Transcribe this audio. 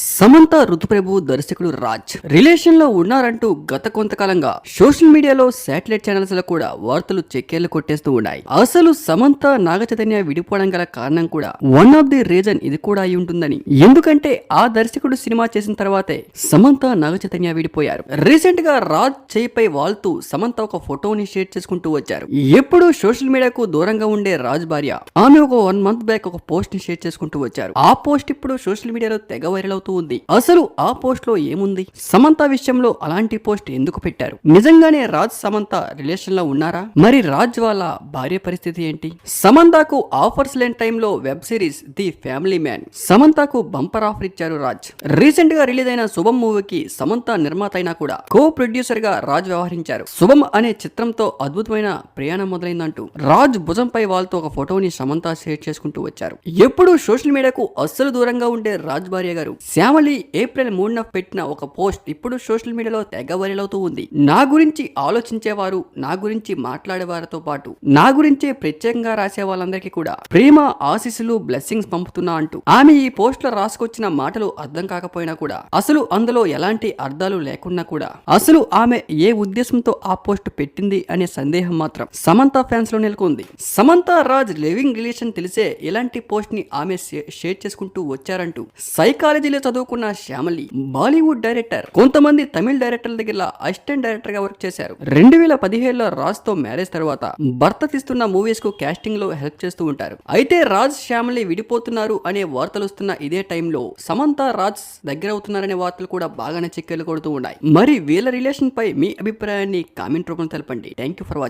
సమంత ఋతుప్రభు దర్శకుడు రాజ్ రిలేషన్ లో ఉన్నారంటూ గత కొంతకాలంగా సోషల్ మీడియాలో శాటిలైట్ ఛానల్స్ లో కూడా వార్తలు చెక్కేళ్లు కొట్టేస్తూ ఉన్నాయి. అసలు సమంత నాగచైతన్య విడిపోవడం గల కారణం కూడా వన్ ఆఫ్ ది రీజన్ ఇది కూడా అయి ఉంటుందని. ఎందుకంటే ఆ దర్శకుడు సినిమా చేసిన తర్వాతే సమంత నాగచైతన్య విడిపోయారు. రీసెంట్ గా రాజ్ చేయిపై వాళ్తూ సమంత ఒక ఫోటోని షేర్ చేసుకుంటూ వచ్చారు. ఎప్పుడు సోషల్ మీడియాకు దూరంగా ఉండే రాజ్ భార్య ఆమె ఒక 1 month బ్యాక్ ఒక పోస్ట్ ని షేర్ చేసుకుంటూ వచ్చారు. ఆ పోస్ట్ ఇప్పుడు సోషల్ మీడియాలో తెగ వైరల్ అవుతూ ఉంది. అసలు ఆ పోస్ట్ లో ఏముంది? సమంత విషయంలో అలాంటి పోస్ట్ ఎందుకు పెట్టారు? నిజంగానే రాజ్ సమంత రిలేషన్ లో ఉన్నారా? మరి రాజ్ వాళ్ళ భార్య పరిస్థితి ఏంటి? సమంతకు ఆఫర్స్ లేని టైంలో web series the family man సమంతకు బంపర్ ఆఫర్ ఇచ్చారు రాజ్. రీసెంట్ గా రిలీజ్ అయిన శుభం మూవీకి సమంత నిర్మాత అయినా కూడా కో ప్రొడ్యూసర్ గా రాజ్ వ్యవహరించారు. శుభం అనే చిత్రంతో అద్భుతమైన ప్రయాణం మొదలైందంటూ రాజ్ భుజంపై వాళ్ళతో ఒక ఫోటోని సమంత షేర్ చేసుకుంటూ వచ్చారు. ఎప్పుడు సోషల్ మీడియాకు అస్సలు దూరంగా ఉండే రాజ్ భార్య గారు శ్యామలి ఏప్రిల్ 3న పెట్టిన ఒక పోస్ట్ ఇప్పుడు సోషల్ మీడియాలో తెగ వైరల్ అవుతూ ఉంది. నా గురించి ఆలోచించేవారు, నా గురించి మాట్లాడేవారితో పాటు నా గురించే ప్రత్యేకంగా రాసే వాళ్ళందరికీ కూడా ప్రేమ ఆశీస్సులు బ్లెస్సింగ్స్ పంపుతున్నా అంటూ ఆమె ఈ పోస్ట్ లో రాసుకొచ్చిన మాటలు అర్థం కాకపోయినా కూడా, అసలు అందులో ఎలాంటి అర్థాలు లేకున్నా కూడా, అసలు ఆమె ఏ ఉద్దేశంతో ఆ పోస్ట్ పెట్టింది అనే సందేహం మాత్రం సమంత ఫ్యాన్స్ లో నెలకొంది. సమంత రాజ్ లివింగ్ రిలేషన్ తెలిసే ఇలాంటి పోస్ట్ ని ఆమె షేర్ చేసుకుంటూ వచ్చారంటూ సైకాలజీలో చదువుకున్న శ్యామలి బాలీవుడ్ డైరెక్టర్, కొంతమంది తమిళ డైరెక్టర్ల దగ్గర అసిస్టెంట్ డైరెక్టర్ గా వర్క్ చేశారు. 2017లో రాజ్ తో మ్యారేజ్ తర్వాత భర్త తీస్తున్న మూవీస్ కు కాస్టింగ్ లో హెల్ప్ చేస్తూ ఉంటారు. అయితే రాజ్ శ్యామలి విడిపోతున్నారు అనే వార్తలు వస్తున్న ఇదే టైంలో సమంత రాజ్ దగ్గర అవుతున్నారనే వార్తలు కూడా బాగానే చిక్కెలు కొడుతూ ఉన్నాయి. మరి వీళ్ళ రిలేషన్ పై మీ అభిప్రాయాన్ని కామెంట్ రూపంలో తెలపండి. Thank you for watching.